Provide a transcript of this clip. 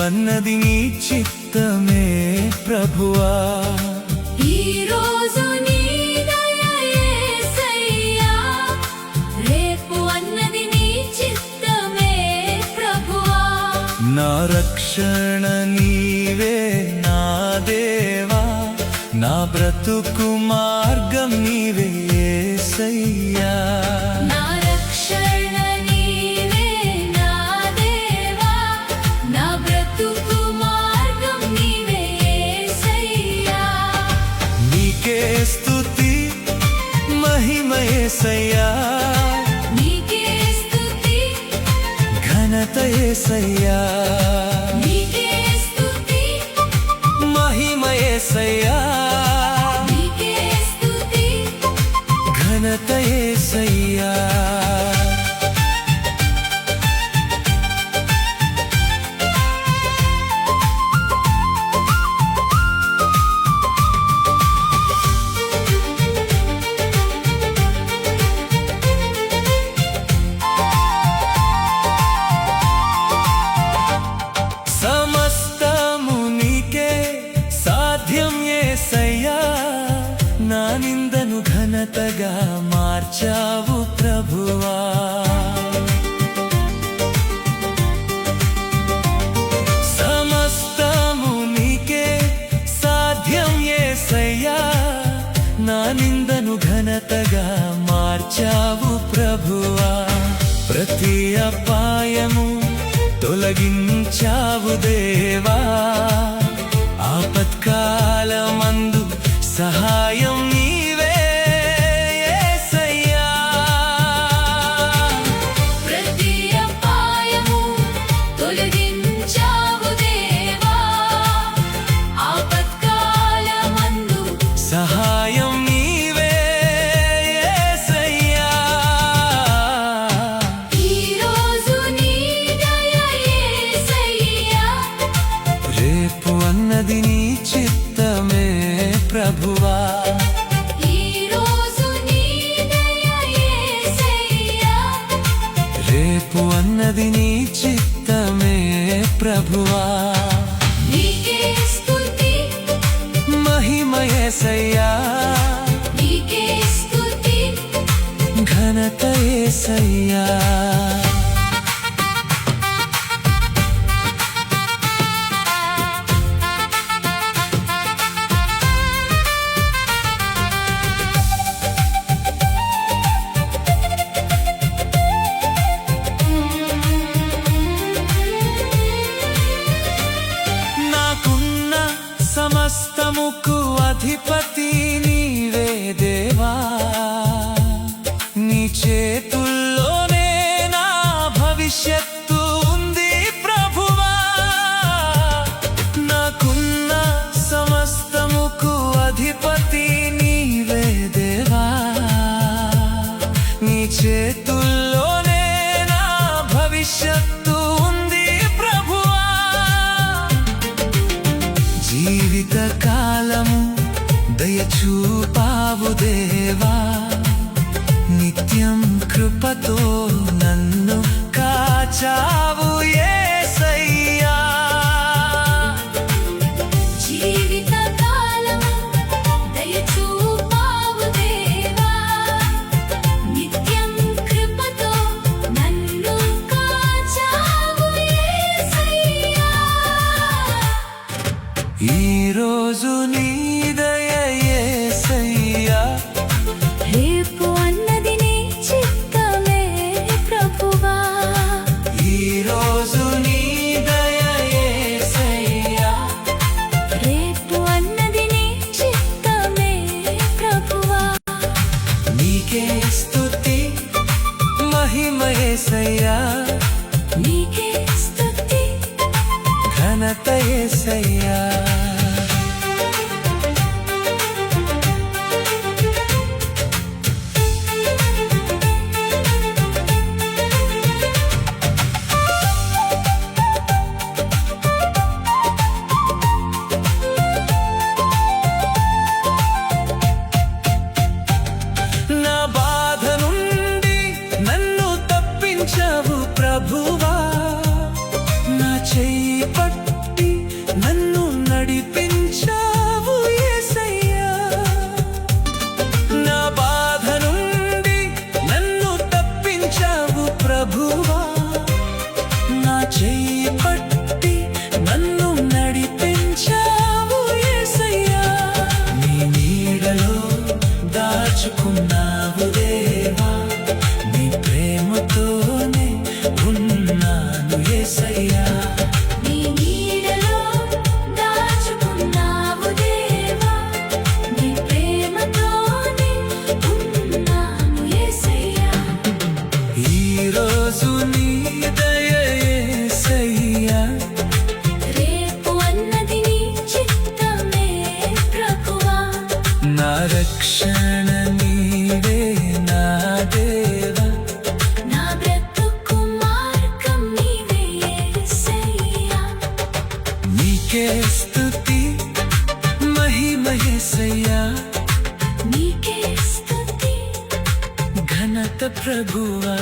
అన్నది నీ చిత్తమే ప్రభువా. ఈ రోజు నీ దయ యేసయ్యా, రేపు అన్నది నీ చిత్తమే ప్రభువా. నా రక్షణ నీవే నా దేవా, నా బ్రతుకు మార్గం నీవే యేసయ్యా. నా రక్షణ నీవే నా దేవా, నా బ్రతుకు మార్గం నీవే యేసయ్యా. నీకే స్తుతి మహిమ యేసయ్యా, నీకే స్తుతి ఘనత యేసయ్యా. నీకే స్తుతి మహిమ యేసయ్యా, నీకే స్తుతి ఘనత యేసయ్యా. సమస్తము నీకే సాధ్యం యేసయ్యా, నా నిందను ఘనతగా మార్చావు ప్రభువా. సమస్తము నీకే సాధ్యం యేసయ్యా, నా నిందను ఘనతగా మార్చావు ప్రభువా. ప్రతి అపాయము తొలగించావు దేవా, ఆపత్కాలమందు సహాయం నీవే యేసయ్యా. ప్రతి అపాయము తొలగించావు దేవా, ఆపత్కాలమందు సహాయం నీవే యేసయ్యా. ఈ రోజు నీ దయ యేసయ్యా, రేపు అన్నది నీ చిత్తమే ప్రభువా. ఈ రోజు నీ దయ యేసయ్యా, రేపు అన్నది నీ చిత్తమే ప్రభువా. నీకే స్తుతి మహిమ యేసయ్యా, నీకే స్తుతి ఘనత యేసయ్యా. నాకున్న సమస్తముకు అధిపతి నీవే దేవా, నీ చేతుల్లోనే నా భవిష్యత్తు ఉంది ప్రభువా. నాకున్న సమస్తముకు అధిపతి నీవే దేవా, నీ చేతుల్లోనే నా భవిష్యత్తు ఉంది ప్రభువా. జీవిత కాలము దయచూపావు దేవా, నిత్యం కృపతో నన్ను కాచావు యేసయ్యా. జీవిత కాలము దయచూపావు దేవా, నిత్యం కృపతో నన్ను కాచావు యేసయ్యా. ఈ రోజు నీ దయ యేసయ్యా, రేపు అన్నది నీ చిత్తమే ప్రభువా. ఈ రోజు నీ దయ యేసయ్యా, రేపు అన్నది నీ చిత్తమే ప్రభువా. నీకే స్తుతి మహిమ యేసయ్యా, నీకే స్తుతి ఘనత యేసయ్యా. రక్షణ నీవే నా దేవా నా బ్రతుకు మార్గం నీవే యేసయ్యా నీకే స్తుతి మహిమ యేసయ్యా నీకే స్తుతి ఘనత ప్రభువా